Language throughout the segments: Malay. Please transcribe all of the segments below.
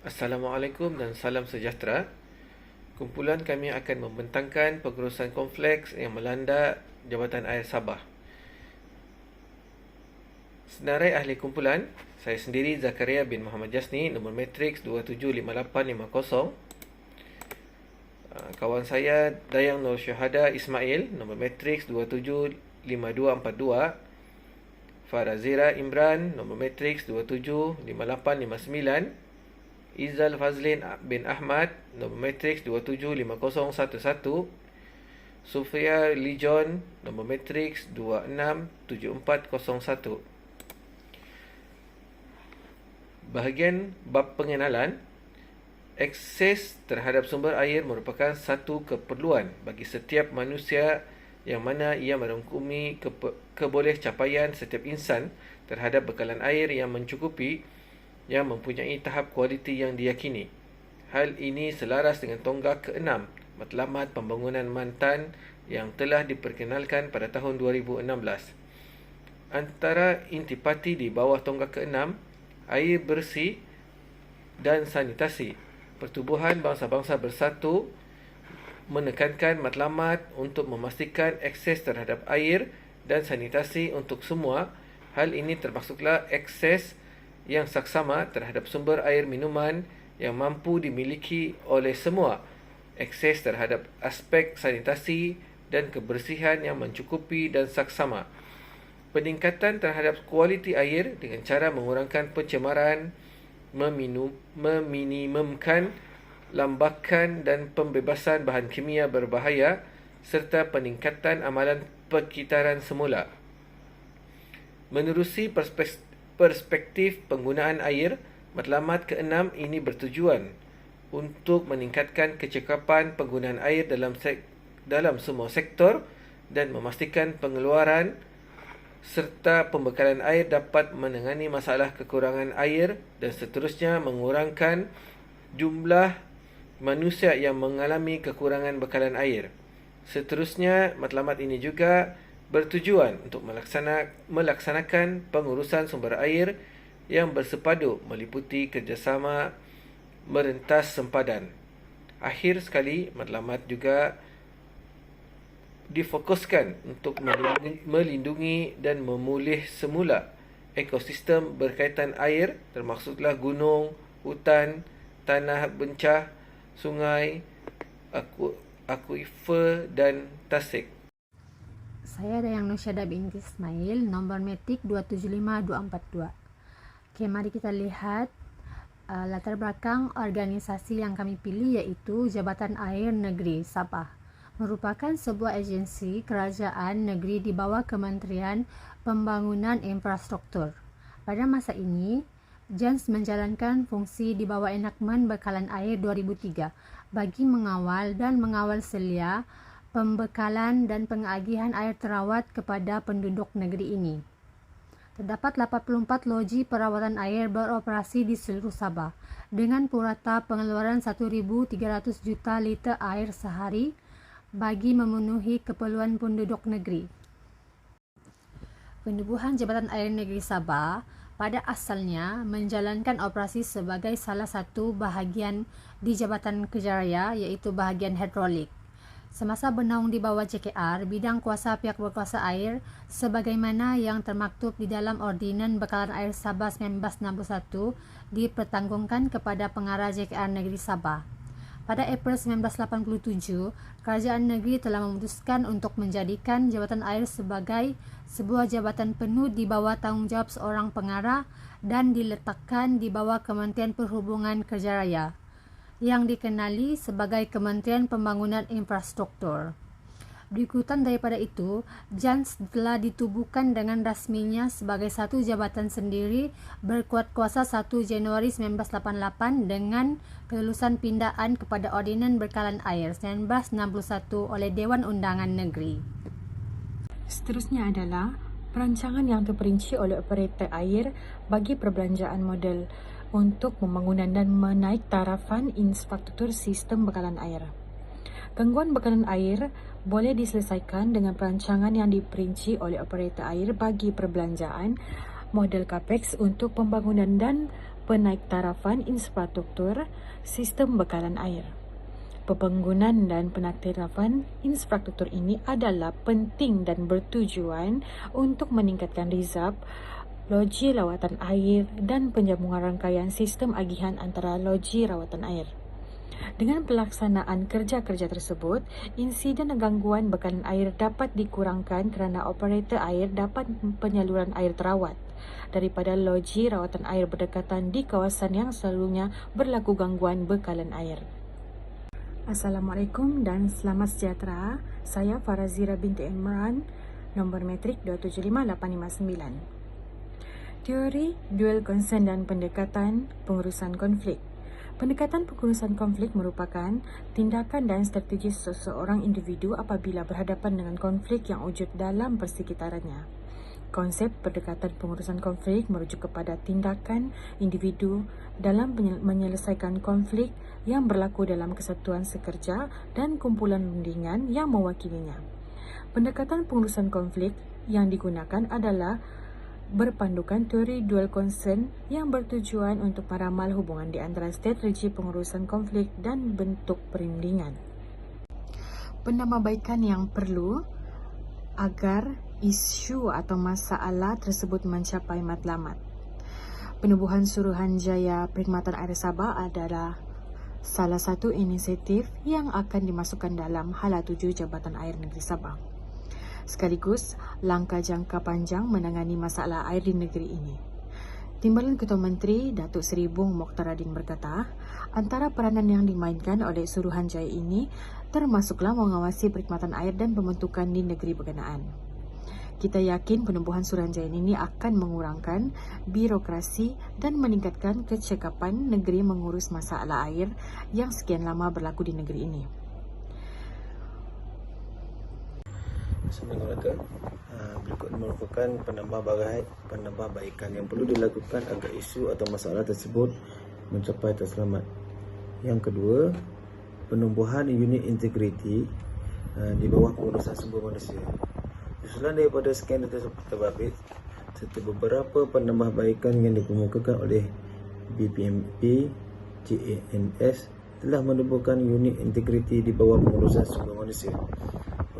Assalamualaikum dan salam sejahtera. Kumpulan kami akan membentangkan pengurusan kompleks yang melanda Jabatan Air Sabah. Senarai ahli kumpulan, saya sendiri Zakaria bin Muhammad Jasni, nombor matriks 275850. Kawan saya Dayang Nur Syahada Ismail, nombor matriks 275242. Farazira Imran, nombor matriks 275859. Izal Fazlin bin Ahmad, nombor matriks 275011. Sufia Lijon, nombor matriks 267401. Bahagian bab pengenalan. Akses terhadap sumber air merupakan satu keperluan bagi setiap manusia yang mana ia merangkumi kebolehcapaian setiap insan terhadap bekalan air yang mencukupi yang mempunyai tahap kualiti yang diyakini. Hal ini selaras dengan tonggak ke-6 Matlamat Pembangunan Mantan yang telah diperkenalkan pada tahun 2016. Antara intipati di bawah tonggak ke-6, air bersih dan sanitasi, Pertubuhan Bangsa-Bangsa Bersatu menekankan matlamat untuk memastikan akses terhadap air dan sanitasi untuk semua. Hal ini termasuklah akses yang saksama terhadap sumber air minuman yang mampu dimiliki oleh semua, akses terhadap aspek sanitasi dan kebersihan yang mencukupi dan saksama, peningkatan terhadap kualiti air dengan cara mengurangkan pencemaran, meminimumkan lambakan dan pembebasan bahan kimia berbahaya, serta peningkatan amalan perkitaran semula. Menerusi perspektif penggunaan air, matlamat ke-6 ini bertujuan untuk meningkatkan kecekapan penggunaan air dalam semua sektor dan memastikan pengeluaran serta pembekalan air dapat menangani masalah kekurangan air dan seterusnya mengurangkan jumlah manusia yang mengalami kekurangan bekalan air. Seterusnya, matlamat ini juga bertujuan untuk melaksanakan pengurusan sumber air yang bersepadu meliputi kerjasama merentas sempadan. Akhir sekali, matlamat juga difokuskan untuk melindungi dan memulih semula ekosistem berkaitan air, termasuklah gunung, hutan, tanah bencah, sungai, akuifer dan tasik. Saya Dayang Nur Syahada binti Ismail, nombor metrik 275242. Okey, mari kita lihat latar belakang organisasi yang kami pilih, iaitu Jabatan Air Negeri Sabah. Merupakan sebuah agensi kerajaan negeri di bawah Kementerian Pembangunan Infrastruktur. Pada masa ini, JANS menjalankan fungsi di bawah Enakmen Bekalan Air 2003 bagi mengawal dan mengawal selia pembekalan dan pengagihan air terawat kepada penduduk negeri ini. Terdapat 84 loji perawatan air beroperasi di seluruh Sabah dengan purata pengeluaran 1,300 juta liter air sehari bagi memenuhi keperluan penduduk negeri. Penubuhan Jabatan Air Negeri Sabah pada asalnya menjalankan operasi sebagai salah satu bahagian di Jabatan Kerja Raya, iaitu bahagian hidrolik. Semasa bernaung di bawah JKR, bidang kuasa pihak berkuasa air sebagaimana yang termaktub di dalam Ordinan Bekalan Air Sabah 1961 dipertanggungan kepada Pengarah JKR Negeri Sabah. Pada April 1987, kerajaan negeri telah memutuskan untuk menjadikan Jabatan Air sebagai sebuah jabatan penuh di bawah tanggungjawab seorang pengarah dan diletakkan di bawah Kementerian Perhubungan Kerja Raya, yang dikenali sebagai Kementerian Pembangunan Infrastruktur. Berikutan daripada itu, JANS telah ditubuhkan dengan rasminya sebagai satu jabatan sendiri berkuat kuasa 1 Januari 1988 dengan kelulusan pindaan kepada Ordinan Bekalan Air 1961 oleh Dewan Undangan Negeri. Seterusnya adalah perancangan yang terperinci oleh operator air bagi perbelanjaan modal untuk pembangunan dan menaik tarafan infrastruktur sistem bekalan air. Gangguan bekalan air boleh diselesaikan dengan perancangan yang diperinci oleh operator air bagi perbelanjaan modal capex untuk pembangunan dan penaiktarafan infrastruktur sistem bekalan air. Pembangunan dan penaiktarafan infrastruktur ini adalah penting dan bertujuan untuk meningkatkan rizab, loji rawatan air dan penyambungan rangkaian sistem agihan antara loji rawatan air. Dengan pelaksanaan kerja-kerja tersebut, insiden dan gangguan bekalan air dapat dikurangkan kerana operator air dapat penyaluran air terawat daripada loji rawatan air berdekatan di kawasan yang selalunya berlaku gangguan bekalan air. Assalamualaikum dan selamat sejahtera. Saya Farazira binti Imran, nombor metrik 275859. Teori dual concern dan pendekatan pengurusan konflik. Pendekatan pengurusan konflik merupakan tindakan dan strategi seseorang individu apabila berhadapan dengan konflik yang wujud dalam persekitarannya. Konsep pendekatan pengurusan konflik merujuk kepada tindakan individu dalam menyelesaikan konflik yang berlaku dalam kesatuan sekerja dan kumpulan rundingan yang mewakilinya. Pendekatan pengurusan konflik yang digunakan adalah berpandukan teori dual concern yang bertujuan untuk meramal hubungan di antara strategi pengurusan konflik dan bentuk perundingan. Penambahbaikan yang perlu agar isu atau masalah tersebut mencapai matlamat. Penubuhan Suruhanjaya Perkhidmatan Air Sabah adalah salah satu inisiatif yang akan dimasukkan dalam Hala 7 Jabatan Air Negeri Sabah. Sekaligus langkah jangka panjang menangani masalah air di negeri ini. Timbalan Ketua Menteri Datuk Seri Bung Mokhtaradin berkata, antara peranan yang dimainkan oleh Suruhanjaya ini termasuklah mengawasi perkhidmatan air dan pembentukan di negeri berkenaan. Kita yakin penubuhan Suruhanjaya ini akan mengurangkan birokrasi dan meningkatkan kecekapan negeri mengurus masalah air yang sekian lama berlaku di negeri ini. Assalamualaikum. Berikut merupakan penambahbaikan yang perlu dilakukan agar isu atau masalah tersebut mencapai terselamat. Yang kedua, penumbuhan unit integriti di bawah pengurusan sumber manusia. Susulan daripada skandal terbabit serta beberapa penambahbaikan yang dikemukakan oleh BPMP JANS telah menubuhkan unit integriti di bawah pengurusan sumber manusia.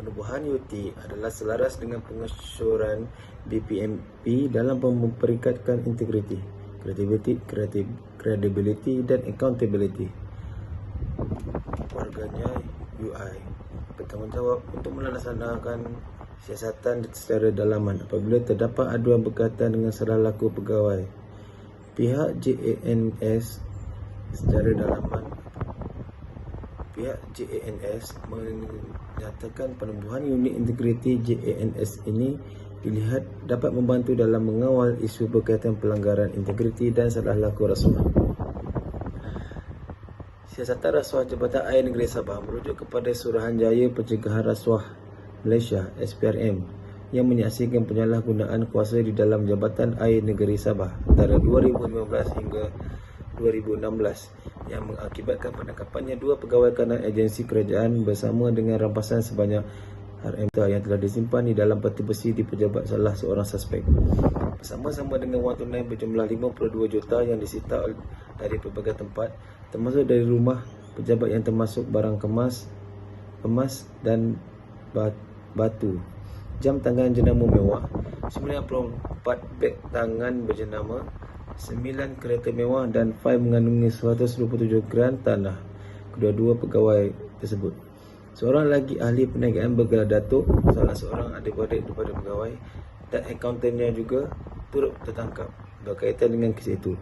Penubuhan UT adalah selaras dengan pengesyuran BPMP dalam memperikatkan integriti, credibility dan accountability. Warganya UI bertanggungjawab untuk melaksanakan siasatan secara dalaman apabila terdapat aduan berkaitan dengan salah laku pegawai. Pihak JANS menyatakan penubuhan unit integriti JANS ini dilihat dapat membantu dalam mengawal isu berkaitan pelanggaran integriti dan salah laku rasuah. Siasatan rasuah Jabatan Air Negeri Sabah merujuk kepada Suruhanjaya Pencegahan Rasuah Malaysia SPRM yang menyaksikan penyalahgunaan kuasa di dalam Jabatan Air Negeri Sabah antara 2015 hingga 2016 yang mengakibatkan penangkapannya 2 pegawai kanan agensi kerajaan bersama dengan rampasan sebanyak RM yang telah disimpan di dalam peti besi di pejabat salah seorang suspek. Bersama-sama dengan wang tunai berjumlah 52 juta yang disita dari pelbagai tempat, termasuk dari rumah pejabat yang termasuk barang emas dan batu, jam tangan jenama mewah, 94 beg tangan berjenama, 9 kereta mewah dan fail mengandungi 127 gram tanah kedua-dua pegawai tersebut. Seorang lagi ahli perniagaan bergelar Datuk, salah seorang adik-beradik daripada pegawai dan akauntannya juga turut tertangkap berkaitan dengan kes itu.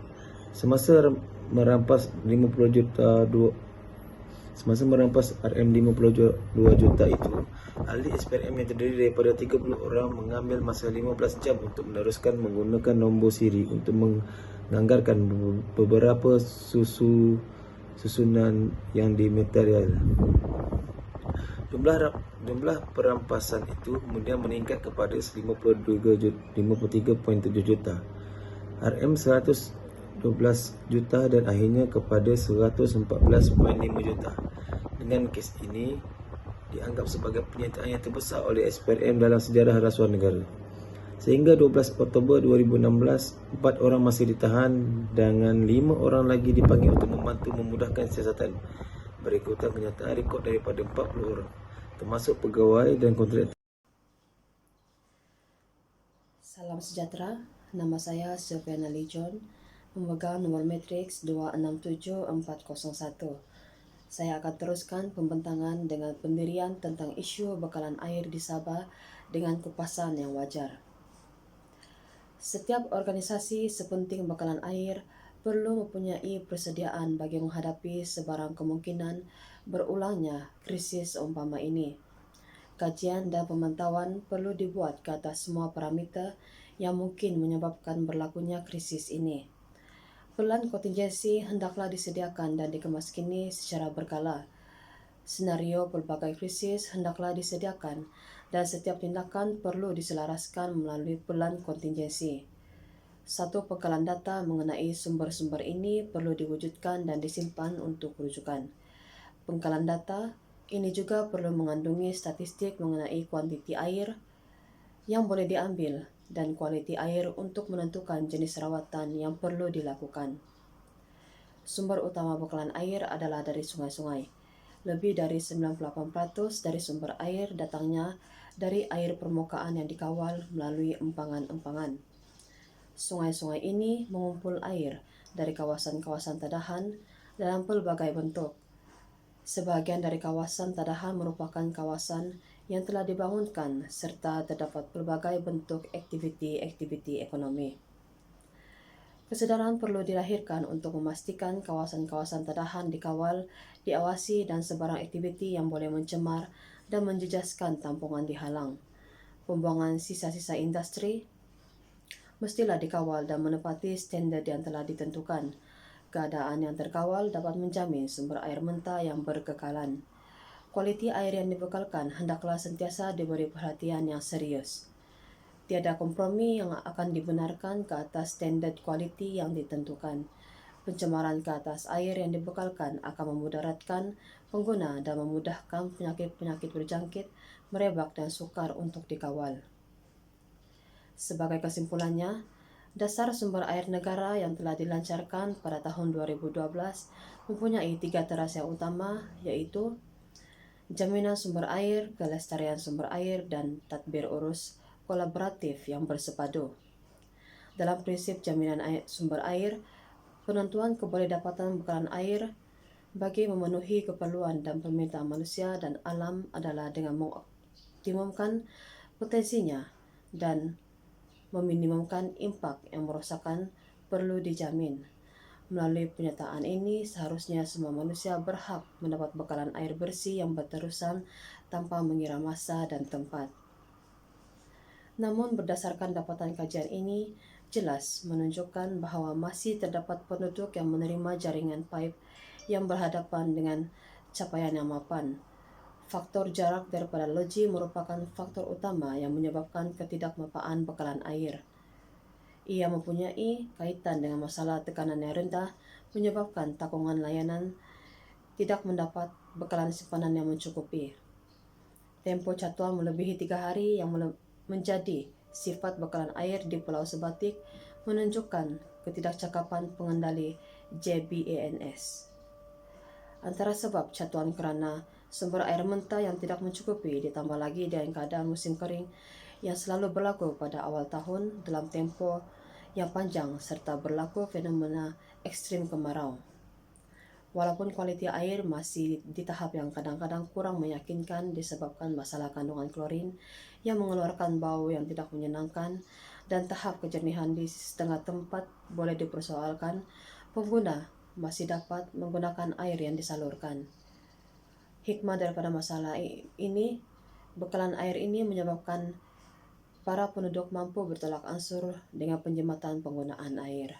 Semasa merampas RM52 juta itu, ahli SPRM yang terdiri daripada 30 orang mengambil masa 15 jam untuk meneruskan menggunakan nombor siri untuk menganggarkan beberapa susunan yang dimaterial. Jumlah perampasan itu kemudian meningkat kepada 53.7 juta, RM 112 juta dan akhirnya kepada 114.5 juta. Dengan kes ini dianggap sebagai penyertaan yang terbesar oleh SPRM dalam sejarah rasuah negara. Sehingga 12 Oktober 2016, 4 orang masih ditahan dengan 5 orang lagi dipanggil untuk membantu memudahkan siasatan. Berikutan kenyataan rekod daripada 40 orang, termasuk pegawai dan kontraktor. Salam sejahtera, nama saya Sylviana Lee John, pemegang nomor matriks 267401. Saya akan teruskan pembentangan dengan pendirian tentang isu bekalan air di Sabah dengan kupasan yang wajar. Setiap organisasi sepenting bekalan air perlu mempunyai persediaan bagi menghadapi sebarang kemungkinan berulangnya krisis umpama ini. Kajian dan pemantauan perlu dibuat ke atas semua parameter yang mungkin menyebabkan berlakunya krisis ini. Pelan kontingensi hendaklah disediakan dan dikemaskini secara berkala. Senario pelbagai krisis hendaklah disediakan dan setiap tindakan perlu diselaraskan melalui pelan kontingensi. Satu pengkalan data mengenai sumber-sumber ini perlu diwujudkan dan disimpan untuk rujukan. Pengkalan data ini juga perlu mengandungi statistik mengenai kuantiti air yang boleh diambil dan kualiti air untuk menentukan jenis rawatan yang perlu dilakukan. Sumber utama bekalan air adalah dari sungai-sungai. Lebih dari 98% dari sumber air datangnya dari air permukaan yang dikawal melalui empangan-empangan. Sungai-sungai ini mengumpul air dari kawasan-kawasan tadahan dalam pelbagai bentuk. Sebahagian dari kawasan tadahan merupakan kawasan yang telah dibangunkan serta terdapat pelbagai bentuk aktiviti-aktiviti ekonomi. Kesedaran perlu dilahirkan untuk memastikan kawasan-kawasan tadahan dikawal, diawasi dan sebarang aktiviti yang boleh mencemar dan menjejaskan tampungan dihalang. Pembuangan sisa-sisa industri mestilah dikawal dan menepati standard yang telah ditentukan. Keadaan yang terkawal dapat menjamin sumber air mentah yang berkekalan. Kualiti air yang dibekalkan hendaklah sentiasa diberi perhatian yang serius. Tiada kompromi yang akan dibenarkan ke atas standard kualiti yang ditentukan. Pencemaran ke atas air yang dibekalkan akan memudaratkan pengguna dan memudahkan penyakit-penyakit berjangkit, merebak dan sukar untuk dikawal. Sebagai kesimpulannya, dasar sumber air negara yang telah dilancarkan pada tahun 2012 mempunyai 3 teras yang utama, yaitu jaminan sumber air, kelestarian sumber air, dan tadbir urus kolaboratif yang bersepadu. Dalam prinsip jaminan sumber air, penentuan kebolehdapatan bekalan air bagi memenuhi keperluan dan permintaan manusia dan alam adalah dengan mengoptimumkan potensinya dan meminimumkan impak yang merosakkan perlu dijamin. Melalui pernyataan ini, seharusnya semua manusia berhak mendapat bekalan air bersih yang berterusan tanpa mengira masa dan tempat. Namun berdasarkan dapatan kajian ini, jelas menunjukkan bahawa masih terdapat penduduk yang menerima jaringan pipe yang berhadapan dengan capaian yang mapan. Faktor jarak daripada loji merupakan faktor utama yang menyebabkan ketidakmapaan bekalan air. Ia mempunyai kaitan dengan masalah tekanan yang rendah menyebabkan takungan layanan tidak mendapat bekalan simpanan yang mencukupi. Tempoh catuan melebihi 3 hari yang menjadi sifat bekalan air di Pulau Sebatik menunjukkan ketidakcakapan pengendali JBANS. Antara sebab catuan kerana sumber air mentah yang tidak mencukupi ditambah lagi dengan keadaan musim kering yang selalu berlaku pada awal tahun dalam tempoh yang panjang serta berlaku fenomena ekstrim kemarau. Walaupun kualiti air masih di tahap yang kadang-kadang kurang meyakinkan disebabkan masalah kandungan klorin yang mengeluarkan bau yang tidak menyenangkan dan tahap kejernihan di setengah tempat boleh dipersoalkan, pengguna masih dapat menggunakan air yang disalurkan. Hikmah daripada masalah ini, bekalan air ini menyebabkan para penduduk mampu bertolak ansur dengan penjimatan penggunaan air.